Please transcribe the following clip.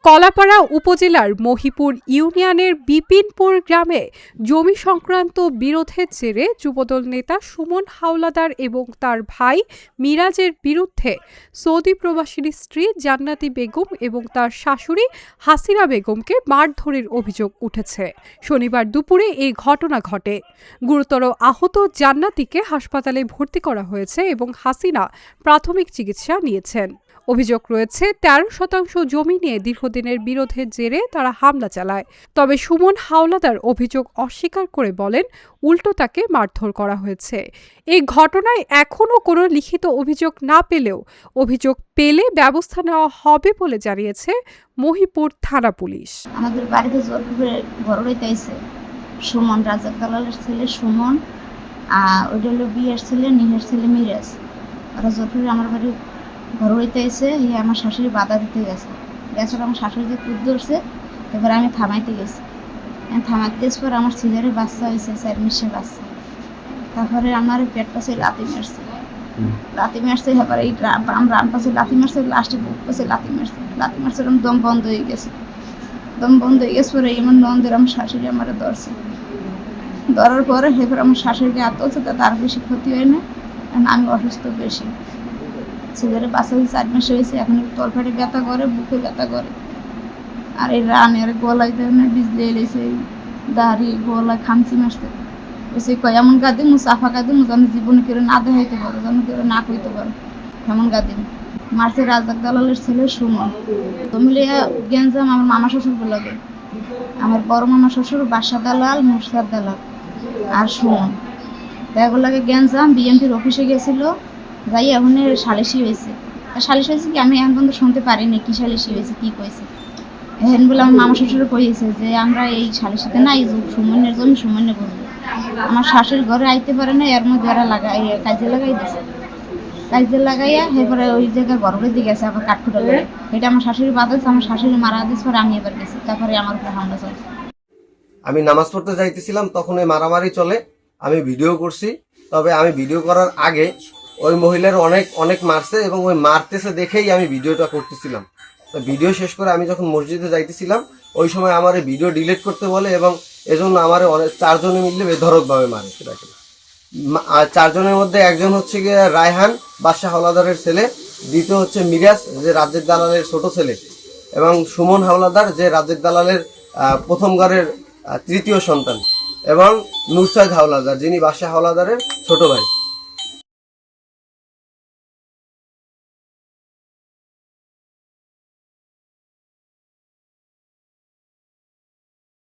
কলাপাড়া উপজেলার মহিপুর ইউনিয়নের বিপিনপুর গ্রামে জমি সংক্রান্ত বিরোধের জেরে যুবদল নেতা সুমন হাওলাদার এবং তার ভাই মিরাজের বিরুদ্ধে সৌদি প্রবাসীর স্ত্রী জান্নাতি বেগম এবং তার শাশুড়ি হাসিনা বেগমকে মারধরের অভিযোগ উঠেছে। শনিবার দুপুরে এই ঘটনা ঘটে। গুরুতর আহত জান্নাতিকে হাসপাতালে ভর্তি করা হয়েছে এবং হাসিনা প্রাথমিক চিকিৎসা নিয়েছেন। অভিযোগ রয়েছে 13% জমি নিয়ে দীর্ঘদিনের বিরোধের জেরে তারা হামলা চালায়। তবে সুমন হাওলাদার অভিযোগ অস্বীকার করে বলেন উল্টো তাকে মারধর করা হয়েছে। এই ঘটনায় এখনও কোনো লিখিত অভিযোগ না পেলেও অভিযোগ পেলে ব্যবস্থা নেওয়া হবে বলে জানিয়েছে মহিপুর থানা পুলিশ। আমাদের বাড়িতে জোর করে ঘর হইতেছে সুমন, রাজাক দালালের ছেলে সুমন, ওইটা হলো বিয়ের ছেলে নিহের ছেলে মিরাজ। ওরা জোর করে আমার বাড়ি ঘর হইতে এসে আমার শাশুড়ি বাধা দিতে গেছে। আমার শাশুড়ি যে কুদ ধরছে, এবার আমি থামাইতে গেছি। থামাইতে গেছে পর আমার সিজারের বাচ্চা হয়েছে, 4 মাসের বাচ্চা। তারপরে আমার পেট পাশে লাথি মারছে, এবার এই রাম পাশে লাথি মারছে, লাস্টে বুক পাশে লাথি মারছে, দম বন্ধ হয়ে গেছে। পরে আমার নন্দের আমার শাশুড়ি আমার ধরছে। ধরার পরে এবার আমার শাশুড়িকে আত্মহত্যা, তার বেশি ক্ষতি হয় না, কারণ আমি অসুস্থ বেশি। ছেলের বাচ্চা 4 মাস হয়েছে, এখন তলফাটে ব্যথা করে, বুকে ব্যথা করে। আর এই রানের গলায় বিজলে এলেছে, দাড়ি গলায় খামচি মারছে। সে কয় এমন গাদি সাফা গাদি যেন জীবনে কেউ না দেখাইতে পারো, যেন কেউ না কইতে পারো, এমন গাদি মারছে রাজাক দালালের ছেলে সুমন। তো মিলে গেঞ্জাম আমার মামা শ্বশুর লাগে, আমার বড় মামা শ্বশুর বাসা দালাল, মুর্শিদার দালাল আর সুমন। এগুলোকে গেঞ্জাম বিএমপির অফিসে গেছিল, যাই এখন সালিশি হয়েছে। সালিশ হয়েছে কি আমি এখন পর্যন্ত শুনতে পারিনি কি সালিশি হয়েছে, কি কয়েছে। এখন বলে আমার মামা শ্বশুরে কইছে যে আমরা এই সালিশিতে না, এই সুমনের জন্য সুমনে বলবো। আমার শাশুড়ি ঘরে আইতে পারে না, এর মধ্যে ওরা কাজে লাগাই দিয়েছে। কাজে লাগাইয়া এরপরে ওই জায়গায় ঘরের দিকে গেছে, আবার কাঠখুটা করে। এটা আমার শাশুড়ি বাঁধাচ্ছে, আমার শাশুড়ি মারা দিয়েছে, পরে আমি এবার গেছি। তারপরে আমার উপরে হামলা চলছে। আমি নামাজ পড়তে যাইতেছিলাম, তখন এই মারামারি চলে। আমি ভিডিও করছি, তবে আমি ভিডিও করার আগে ওই মহিলার অনেক মারছে এবং ওই মারতেছে দেখেই আমি ভিডিওটা করতেছিলাম। তো ভিডিও শেষ করে আমি যখন মসজিদে যাইতেছিলাম, ওই সময় আমার এই ভিডিও ডিলিট করতে বলে এবং এজন্য আমার 4 জনে মিললে বেধড়কভাবে মারে সেটাকে। আর 4 জনের মধ্যে একজন হচ্ছে গিয়ে রায়হান, বাদশা হাওলাদারের ছেলে, দ্বিতীয় হচ্ছে মিরাজ, যে রাজ্জাক দালালের ছোট ছেলে, এবং সুমন হাওলাদার, যে রাজ্জাক দালালের প্রথম ঘরের 3য় সন্তান, এবং নুরসাদ হাওলাদার, যিনি বাদশা হাওলাদারের ছোট ভাই।